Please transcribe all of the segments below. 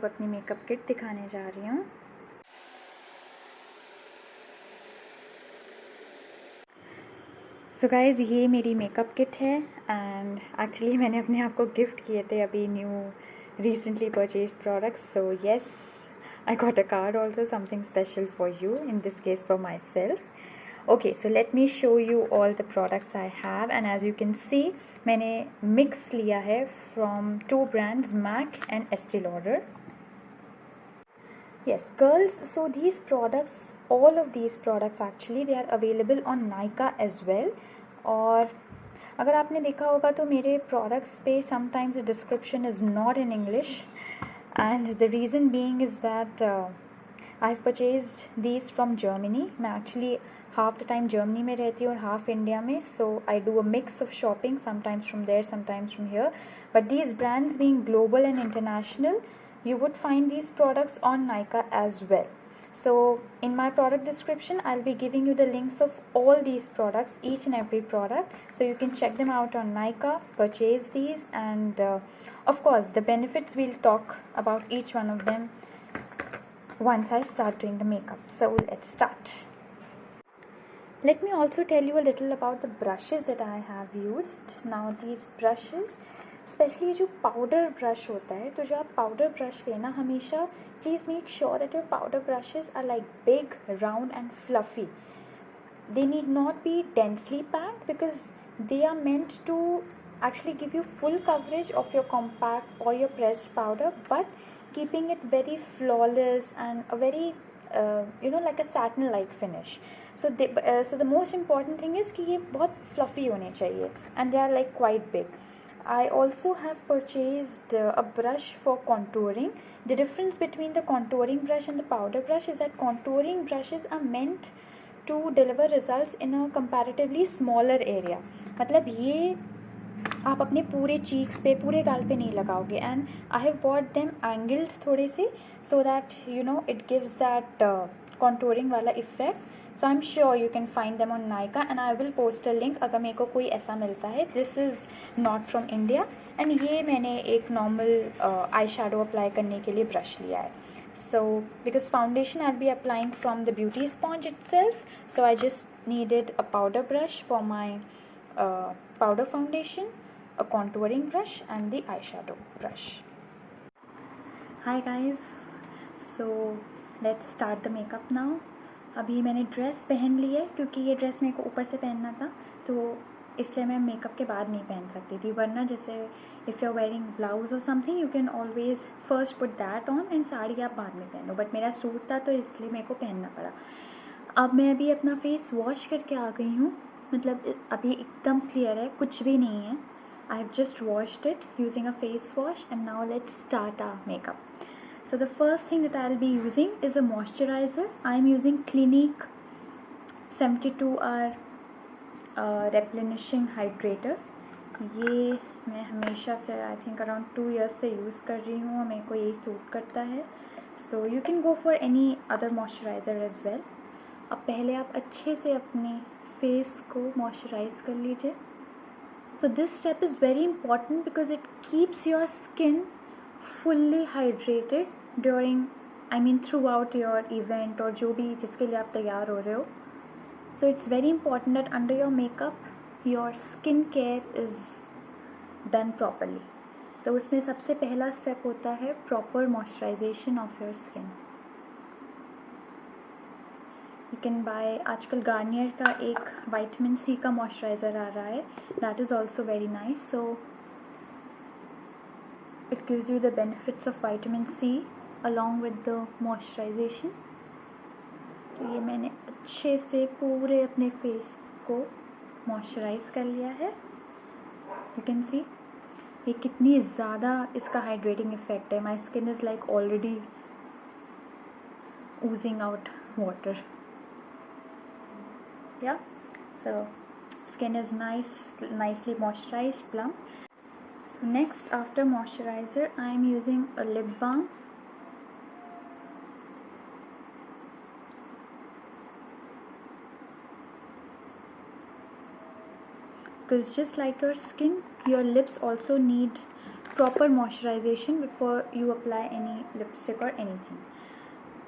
अब अपनी makeup kit दिखाने जा रही हूँ। सो गाइज़, ये मेरी मेकअप किट है एंड एक्चुअली मैंने अपने आप को गिफ्ट किए थे अभी new recently purchased products. So yes, I got a card also, something special for you, in this case for myself. Okay, so let me show you all the products I have, and as you can see मैंने mix लिया है from two brands, MAC and Estee Lauder. Yes girls, so these products, all of these products actually they are available on Nykaa as well. और अगर आपने देखा होगा तो मेरे प्रोडक्ट्स पे sometimes the description is not in English, and the reason being is that I have purchased these from Germany. मैं actually half the time Germany में रहती हूँ और हाफ इंडिया में, so I do a mix of shopping, sometimes from there sometimes from here. But these brands being global and international, you would find these products on Nykaa as well. So in my product description I'll be giving you the links of all these products, each and every product, so you can check them out on Nykaa, purchase these, and of course the benefits, we'll talk about each one of them once I start doing the makeup. So let's start. Let me also tell you a little about the brushes that I have used. Now these brushes, specially जो powder brush होता है, तो जो आप powder brush लेना हमेशा please make sure that your powder brushes are like big, round and fluffy. They need not be densely packed because they are meant to actually give you full coverage of your compact or your pressed powder, but keeping it very flawless and a very like a satin like finish. So the most important thing is कि ये बहुत fluffy होने चाहिए and they are like quite big. I also have purchased a brush for contouring. The difference between the contouring brush and the powder brush is that contouring brushes are meant to deliver results in a comparatively smaller area. मतलब ये आप अपने पूरे cheeks पे, पूरे गाल पे नहीं लगाओगे, and I have bought them angled थोड़े से, so that you know it gives that contouring वाला effect. So I am sure you can find them on Nykaa and I will post a link अगर मेरे को कोई ऐसा मिलता है. This is not from India, and ये मैंने एक नॉर्मल आई शेडो अप्लाई करने के लिए ब्रश लिया है. So because foundation I'll be applying from the beauty sponge itself, so I just needed a powder brush for my powder foundation, a contouring brush and the eyeshadow brush. Hi guys, so let's start the makeup now. अभी मैंने dress पहन ली है क्योंकि ये dress मेरे को ऊपर से पहनना था, तो इसलिए मैं मेकअप के बाद नहीं पहन सकती थी. वरना जैसे if you are wearing blouse और something you can always first put that on and sari आप बाद में पहनो, बट मेरा सूट था तो इसलिए मेरे को पहनना पड़ा. अब मैं अभी अपना फेस वॉश करके आ गई हूँ, मतलब अभी एकदम क्लियर है, कुछ भी नहीं है. I have just washed it using a face wash and now let's start our makeup. So the first thing that I'll be using is a moisturizer. I'm using Clinique 72 hour replenishing hydrator. ये मैं हमेशा से I think around 2 years से use कर रही हूँ और मेरे को यही सूट करता है. So you can go for any other moisturiser as well. अब पहले आप अच्छे से अपने फेस को मॉइस्चराइज कर लीजिए. So this step is very important because it keeps your skin fully hydrated during, I mean throughout your event और जो भी जिसके लिए आप तैयार हो रहे हो. So it's very important that under your makeup your skin care is done properly. तो उसमें सबसे पहला स्टेप होता है proper moisturization of your skin. You can buy, आजकल गार्नियर का एक विटामिन सी का मॉइस्चराइज़र आ रहा है, that is also very nice. So it gives you the benefits of vitamin C along with the moisturization. तो ये मैंने अच्छे से पूरे अपने फेस को मॉइस्चराइज कर लिया है. यू कैन सी ये कितनी ज़्यादा इसका हाइड्रेटिंग इफेक्ट है. My skin is like already oozing out water. Yeah, so skin is nicely moisturized, plump. So next, after moisturizer, I am using a lip balm. Because just like your skin, your lips also need proper moisturization before you apply any lipstick or anything.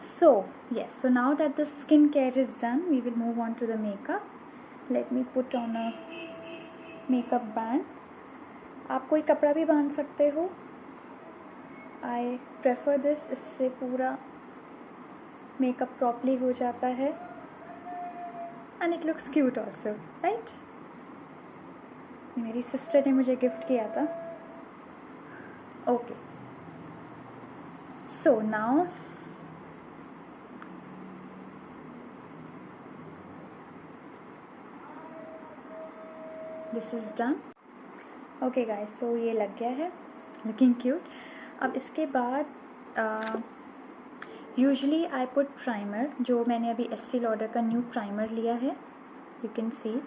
So yes, so now that the skincare is done, we will move on to the makeup. Let me put on a makeup band. आप कोई कपड़ा भी बांध सकते हो. I prefer this. इससे पूरा makeup properly हो जाता है and it looks cute also, right? मेरी सिस्टर ने मुझे गिफ्ट किया था. Okay, so now this is done. Okay guys, so ये लग गया है, looking cute. अब इसके बाद यूजली आई पुट प्राइमर, जो मैंने अभी एस्टी लॉडर का न्यू प्राइमर लिया है, यू कैन सी.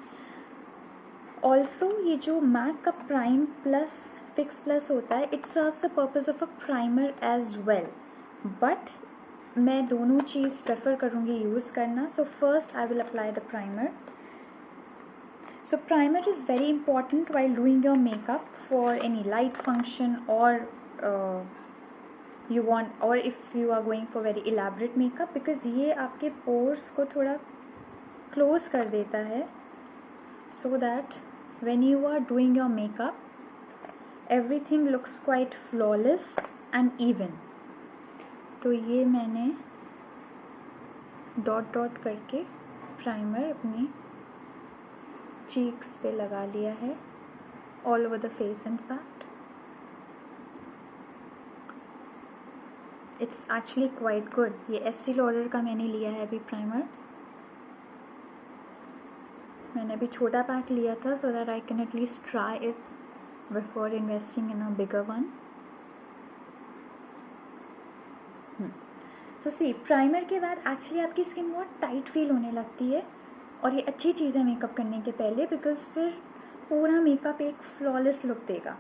ऑल्सो ये जो मैक का प्राइम प्लस फिक्स प्लस होता है, it serves the purpose of a primer as well, but मैं दोनों चीज़ प्रेफर करूँगी यूज़ करना. So first I will apply the primer. So primer is very important while doing your makeup for any light function or you want, or if you are going for very elaborate makeup, because ये आपके pores को थोड़ा close कर देता है, so that when you are doing your makeup everything looks quite flawless and even. तो ये मैंने डॉट डॉट करके प्राइमर अपनी चीक्स पे लगा लिया है, all over the face. In fact it's actually quite good. ये एस्टी लॉडर का मैंने लिया है अभी प्राइमर. मैंने अभी छोटा पैक लिया था so that I can at least try it before investing in a bigger one. So see, primer के बाद एक्चुअली आपकी स्किन बहुत टाइट फील होने लगती है, और ये अच्छी चीज़ है मेकअप करने के पहले, बिकॉज फिर पूरा मेकअप एक फ्लॉलेस लुक देगा.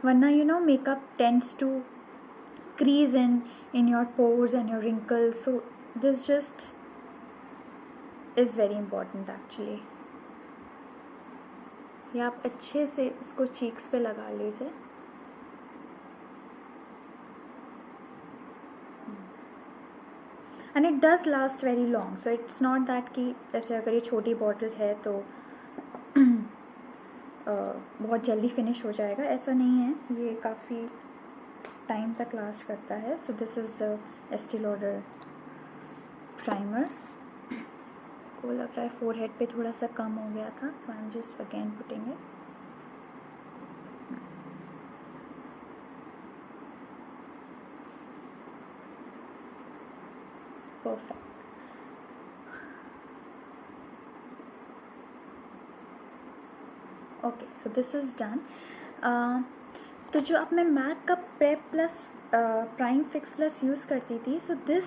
वरना you know makeup tends to crease in your pores and your wrinkles. So this just is very important actually. ये आप अच्छे से इसको चीक्स पे लगा लीजिए. And it does last very long. So it's not that कि जैसे अगर ये छोटी बॉटल है तो बहुत जल्दी फिनिश हो जाएगा, ऐसा नहीं है. ये काफ़ी टाइम तक लास्ट करता है. So this is the Estee Lauder primer. को लग रहा है फोरहेड पे थोड़ा सा कम हो गया था, so I am just again putting it. Perfect. Okay, so this is done. तो जो अब मैं मैक का prep plus prime fix plus use करती थी, सो दिस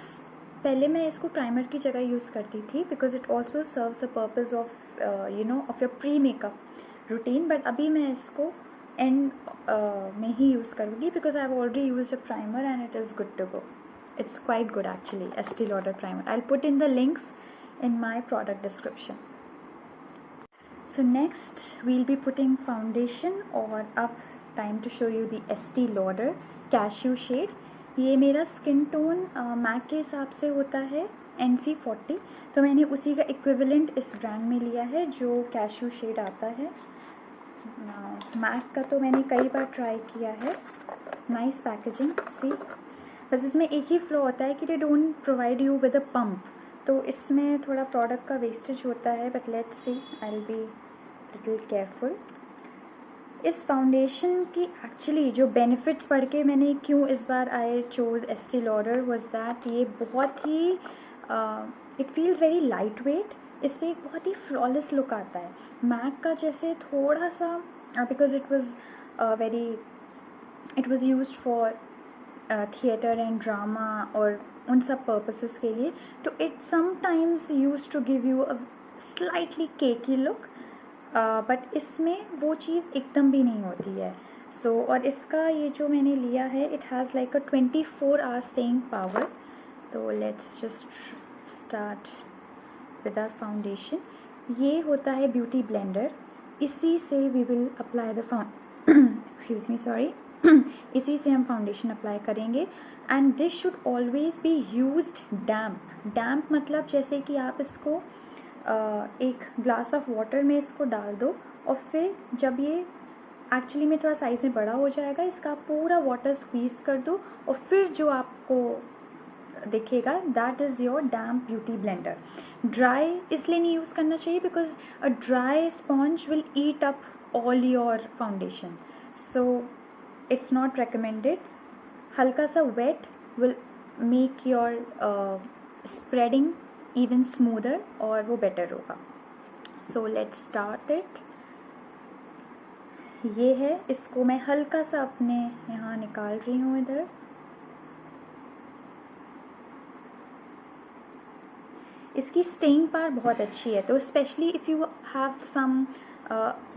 पहले मैं इसको प्राइमर की जगह यूज़ करती थी because it also serves the purpose of you know of your pre makeup routine. But अभी मैं इसको एंड में ही यूज़ करूँगी because I have already used a primer and it is good to go. It's quite good actually, Estee Lauder primer. I'll put in the links in my product description. So next we'll be putting foundation, और अब time to show you the Estee Lauder Cashew shade. ये मेरा skin tone Mac के हिसाब से होता है NC40, तो मैंने उसी का इक्विवेलेंट इस ब्रांड में लिया है जो कैश्यू शेड आता है. मैक का तो मैंने कई बार ट्राई किया है. Nice packaging. सी, बस इसमें एक ही फ्लॉ होता है कि they don't provide you with a pump, तो इसमें थोड़ा प्रोडक्ट का वेस्टेज होता है. But let's see, I will be little careful. इस फाउंडेशन की एक्चुअली जो बेनिफिट्स पढ़ के मैंने क्यों इस बार I chose Estee Lauder was that ये बहुत ही it feels very light weight. इससे एक बहुत ही फ्लॉलेस लुक आता है. मैक का जैसे थोड़ा सा because it was used for theatre and drama और उन सब पर्पसेस के लिए, तो it sometimes use to give you a slightly cakey look, but इसमें वो चीज़ एकदम भी नहीं होती है. सो और इसका ये जो मैंने लिया है, it has like a 24 hour staying power. तो let's just start with our foundation. ये होता है ब्यूटी ब्लेंडर. इसी से we will apply the excuse me, sorry, इसी से हम फाउंडेशन अप्लाई करेंगे। And this should always be used damp. Damp मतलब जैसे कि आप इसको एक ग्लास ऑफ वाटर में इसको डाल दो और फिर जब ये एक्चुअली में थोड़ा साइज में बड़ा हो जाएगा, इसका पूरा वाटर स्क्वीज कर दो और फिर जो आपको दिखेगा that is your damp beauty blender. Dry इसलिए नहीं यूज़ करना चाहिए because a dry sponge will eat up all your foundation, so it's not recommended. हल्का सा weight will make your spreading even smoother और वो बेटर होगा। So let's start it. ये है, इसको मैं हल्का सा अपने यहाँ निकाल रही हूँ इधर। इसकी स्टेइंग पावर बहुत अच्छी है, तो specially if you have some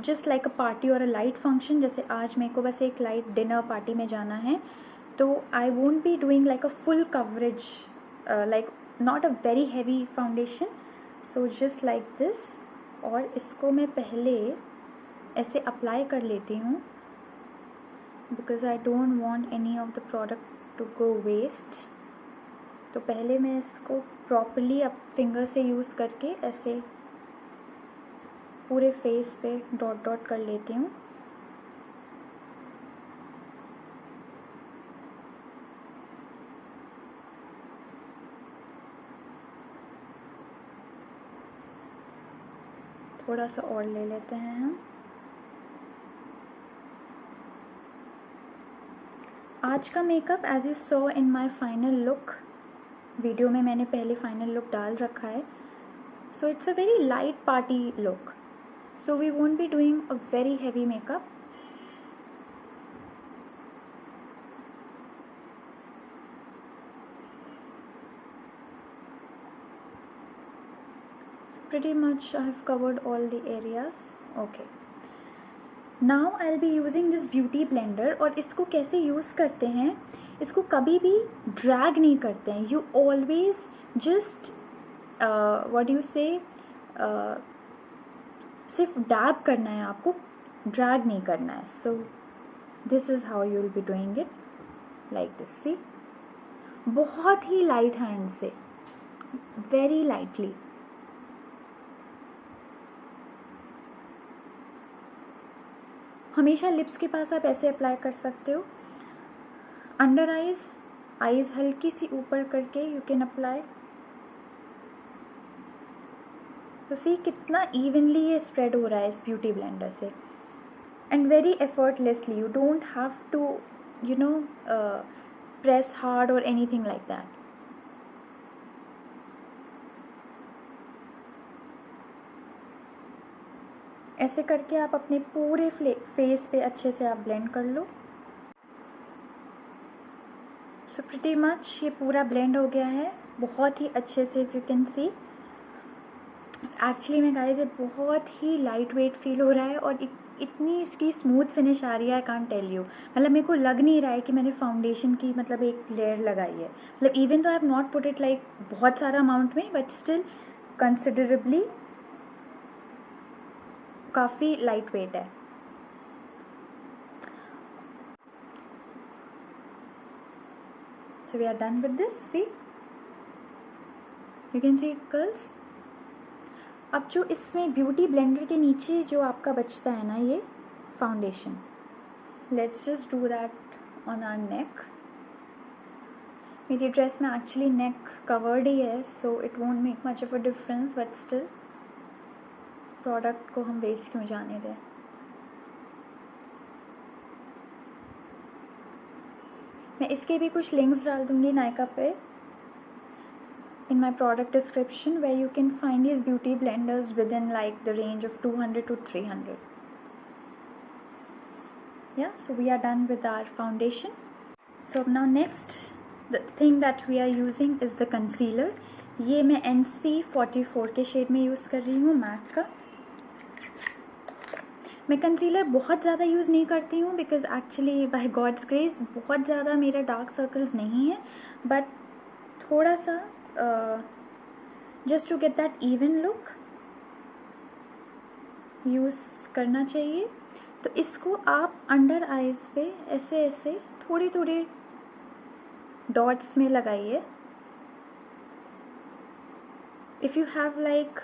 just like a party और अ लाइट फंक्शन, जैसे आज मेरे को बस एक लाइट डिनर पार्टी में जाना है, तो I won't be doing like a full coverage, like not a very heavy foundation, so just like this. और इसको मैं पहले ऐसे अप्लाई कर लेती हूँ because I don't want any of the product to go waste. तो पहले मैं इसको प्रॉपरली अब फिंगर से यूज़ करके ऐसे पूरे फेस पे डॉट डॉट कर लेती हूँ। थोड़ा सा और ले लेते हैं हम। आज का makeup as you saw in my final look, video में मैंने पहले फाइनल लुक डाल रखा है, so it's a very light party look, so we won't be doing a very heavy makeup. Pretty much I have covered all the areas. Okay, now I'll be using this beauty blender। और इसको कैसे use करते हैं, इसको कभी भी drag नहीं करते हैं, you always just what you से सिर्फ डैब करना है आपको, ड्रैग नहीं करना है। So this is how you will be doing it like this. See, बहुत ही लाइट हैंड से, वेरी लाइटली। हमेशा लिप्स के पास आप ऐसे अप्लाई कर सकते हो, अंडर आईज हल्की सी ऊपर करके यू कैन अप्लाई। तो सी कितना इवनली ये स्प्रेड हो रहा है इस ब्यूटी ब्लेंडर से, and very effortlessly. You don't have to you know press hard और एनीथिंग लाइक दैट। ऐसे करके आप अपने पूरे फेस पे अच्छे से आप ब्लेंड कर लो। सो प्रिटी मच ये पूरा ब्लेंड हो गया है बहुत ही अच्छे से, if you can see. Actually में गाइस ये बहुत ही लाइट वेट फील हो रहा है और इतनी इसकी स्मूथ फिनिश आ रही है, आई कांट टेल यू। मतलब मेरे को लग नहीं रहा है कि मैंने फाउंडेशन की मतलब एक लेयर लगाई है, मतलब इवन तो I have not put it like बहुत सारा अमाउंट में, बट स्टिल कंसिडरेबली काफ़ी लाइट वेट है। So we are done with this. See, you can see curls. अब जो इसमें ब्यूटी ब्लेंडर के नीचे जो आपका बचता है ना ये foundation, let's just do that on our neck. मेरी ड्रेस में एक्चुअली नेक कवर्ड ही है, so it won't make much of a difference, but still product को हम वेस्ट क्यों जाने दें। मैं इसके भी कुछ लिंक्स डाल दूँगी नायका पे in my product description, where you can find these beauty blenders within like the range of 200 to 300. Yeah, so we are done with our foundation. So now next the thing that we are using is the concealer. ये मैं NC44 के shade में use कर रही हूँ Mac का। मैं concealer बहुत ज़्यादा यूज़ नहीं करती हूँ because actually by God's grace बहुत ज़्यादा मेरे डार्क सर्कल्स नहीं है, बट थोड़ा सा just to get that even look use करना चाहिए। तो इसको आप अंडर आइज पे ऐसे ऐसे थोड़े थोड़े डॉट्स में लगाइए. If you have like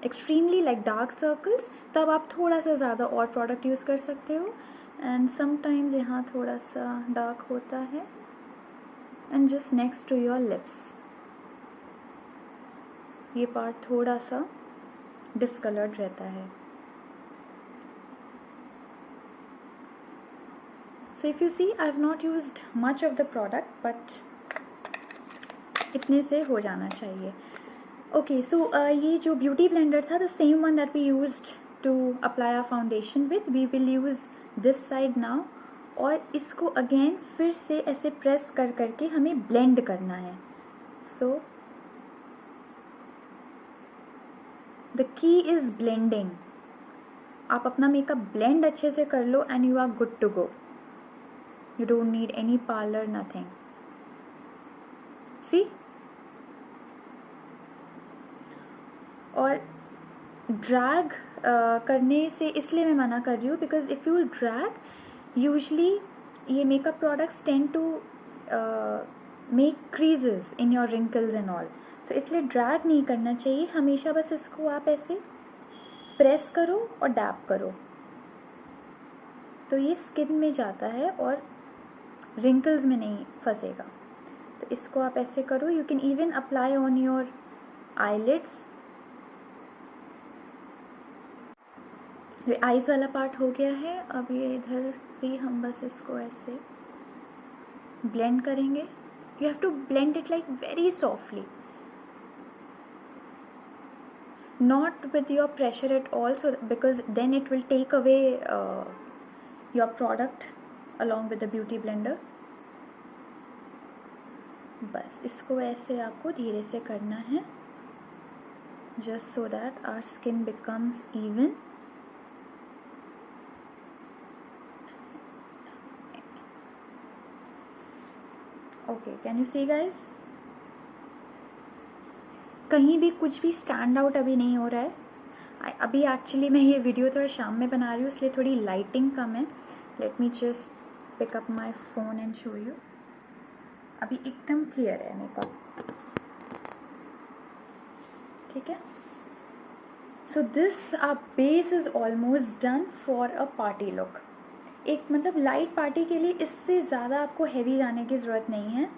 extremely like dark circles, तब आप थोड़ा सा ज़्यादा और प्रोडक्ट यूज़ कर सकते हो. एंड समटाइम्स यहाँ थोड़ा सा डार्क होता है. And just next to your lips ये पार्ट थोड़ा सा डिसकलर्ड रहता है. So if you see, I have not used much of the product, but इतने से हो जाना चाहिए. Okay, so ये जो beauty blender था, the same one that we used to apply our foundation with, we will use this side now. और इसको again फिर से ऐसे press कर करके हमें blend करना है. So the key is blending. आप अपना मेकअप blend अच्छे से कर लो and you are good to go. You don't need any parlor, nothing. See? और ड्रैग करने से इसलिए मैं मना कर रही हूँ because if you drag usually ये makeup products tend to make creases in your wrinkles and all. So इसलिए ड्रैग नहीं करना चाहिए. हमेशा बस इसको आप ऐसे प्रेस करो और डैप करो तो ये स्किन में जाता है और रिंकल्स में नहीं फंसेगा. तो इसको आप ऐसे करो. You can even apply on your eyelids. ये आईज वाला पार्ट हो गया है. अब ये इधर भी हम बस इसको ऐसे ब्लेंड करेंगे. You have to blend it like very softly, not with your pressure at all, so because then it will take away your product along with the beauty blender. बस इसको ऐसे आपको धीरे से करना है just so that our skin becomes even. Okay, can you see guys? कहीं भी कुछ भी स्टैंड आउट अभी नहीं हो रहा है. अभी एक्चुअली मैं ये वीडियो थोड़ा शाम में बना रही हूँ इसलिए थोड़ी लाइटिंग कम है. Let me just pick up my phone and show you. अभी एकदम क्लियर है मेकअप. ठीक है. So this our base is almost done for a party look. एक मतलब लाइट पार्टी के लिए इससे ज़्यादा आपको हैवी जाने की ज़रूरत नहीं है.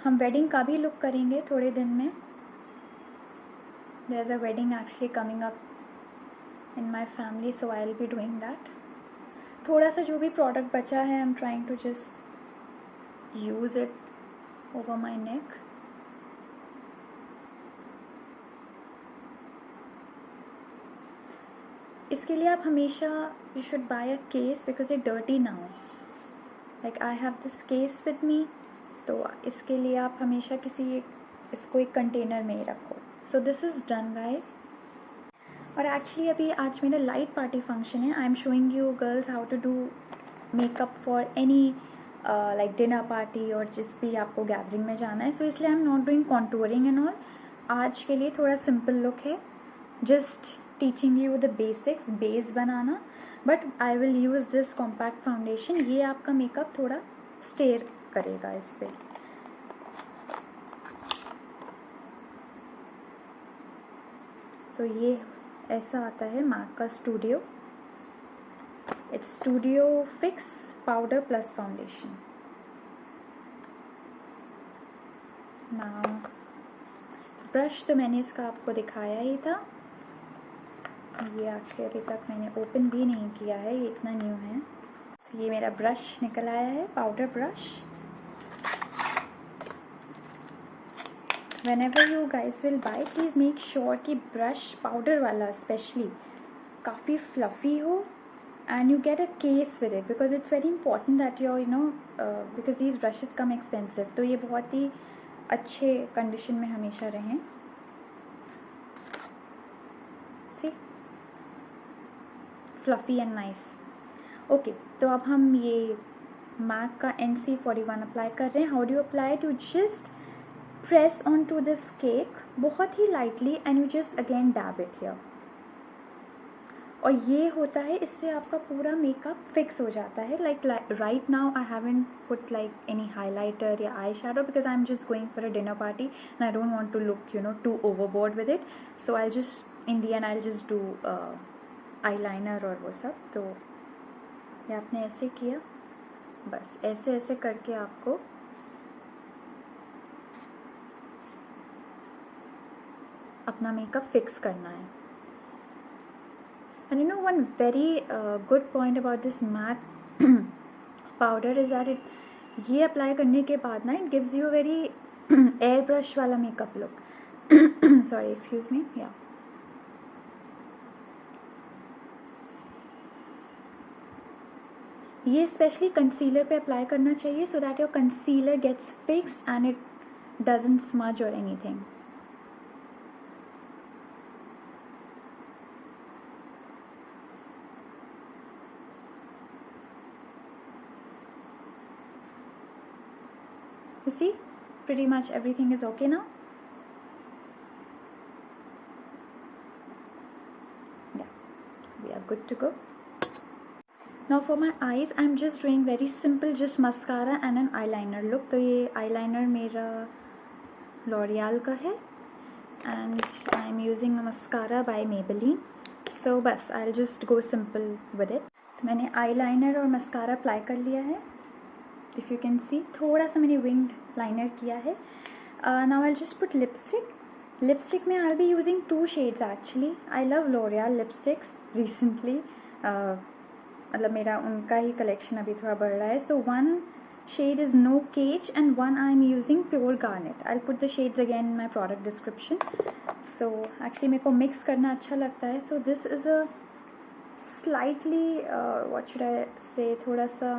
हम वेडिंग का भी लुक करेंगे थोड़े दिन में. There is a wedding actually coming up in my family, so I will be doing that. थोड़ा सा जो भी प्रोडक्ट बचा है I am trying to just use it over my neck. इसके लिए आप हमेशा you should buy a case because it dirty ना हो. Like I have this case with me, तो इसके लिए आप हमेशा इसको एक कंटेनर में ही रखो. So this is done guys. और एक्चुअली अभी आज मेरा लाइट पार्टी फंक्शन है. I am showing you girls how to do makeup for any like dinner party और जिस भी आपको गैदरिंग में जाना है. सो इसलिए I am not doing contouring and all. आज के लिए थोड़ा सिंपल लुक है. Just teaching you the basics, base banana. But I will use this compact foundation. ये आपका मेकअप थोड़ा स्टेयर करेगा इस पे. सो ये ऐसा आता है मैक का studio. It's studio fix powder plus foundation. Now brush तो मैंने इसका आपको दिखाया ही था. ये एक्चुअली अभी तक मैंने ओपन भी नहीं किया है, ये इतना न्यू है. so ये मेरा ब्रश निकल आया है, powder brush. whenever you guys will buy, please make sure कि ब्रश पाउडर वाला स्पेशली काफ़ी फ्लफ़ी हो and you get a case with it because it's very important that you're because these brushes come expensive. तो ये बहुत ही अच्छे condition में हमेशा रहें. see fluffy and nice. okay, तो अब हम ये मैक का NC41 अप्लाई कर रहे हैं. How do apply it? You just press onto this cake बहुत ही lightly and you just again dab it here. और ये होता है, इससे आपका पूरा मेकअप फिक्स हो जाता है. Like right now I haven't put like any highlighter या eye shadow because I am just going for a dinner party and I don't want to look too overboard with it. So I just in the end I just do eyeliner और वो सब. तो ये आपने ऐसे किया, बस ऐसे ऐसे करके आपको अपना मेकअप फिक्स करना है. And you know one very good point about this matte powder is that ये अप्लाई करने के बाद ना it gives you a very air brush वाला makeup look. Sorry, excuse me. या ये स्पेशली कंसीलर पे अप्लाई करना चाहिए so that your concealer gets fixed and it doesn't smudge और anything. You see, pretty much everything is okay now. Yeah, we are good to go. Now for my eyes, I'm just doing very simple, just mascara and an eyeliner look. तो ये eyeliner मेरा L'Oreal का है and I'm using a mascara by Maybelline. So बस I'll just go simple with it. तो मैंने eyeliner और mascara apply कर लिया है. If you can see, थोड़ा सा मैंने winged liner किया है. Now I'll just put lipstick. Lipstick में I'll be using 2 shades actually. I love L'Oreal lipsticks recently. मतलब मेरा उनका ही collection अभी थोड़ा बढ़ रहा है. So one shade is No Cage and one I'm using Pure Garnet. I'll put the shades again in my product description. So actually मेरे को mix करना अच्छा लगता है. So this is a slightly what should I say, थोड़ा सा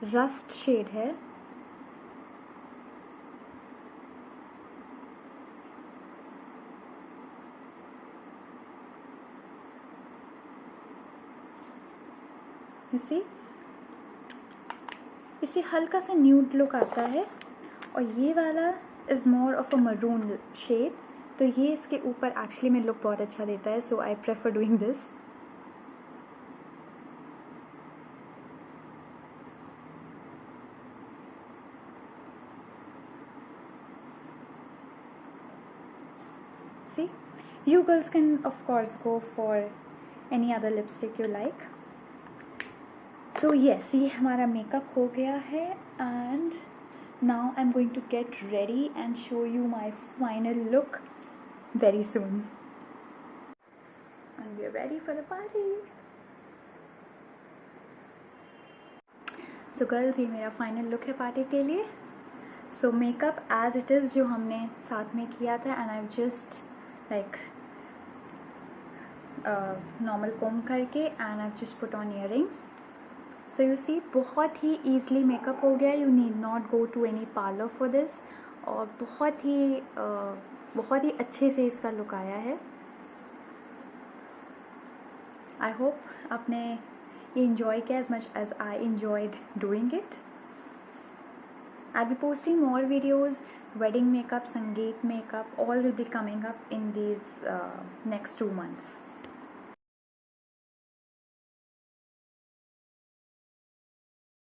rust shade है. You see, इससे हल्का सा न्यूड लुक आता है और ये वाला is more of a maroon shade. तो ये इसके ऊपर एक्चुअली में लुक बहुत अच्छा देता है. So I prefer doing this. See, you girls can of course go for any other lipstick you like. So yes, ये हमारा मेकअप हो गया है and now I'm going to get ready and show you my final look very soon. And we are ready for the party. So girls, ये मेरा final look है party के लिए. So makeup as it is जो हमने साथ में किया था and I've just like normal comb करके and I've just put on earrings. So you see, बहुत ही easily makeup हो गया. You need not go to any parlor for this. और बहुत ही अच्छे से इसका लुक आया है. I hope आपने ये enjoy किया as much as I enjoyed doing it. I'll be posting more videos, wedding makeup, Sangeet makeup, all will be coming up in these next 2 months.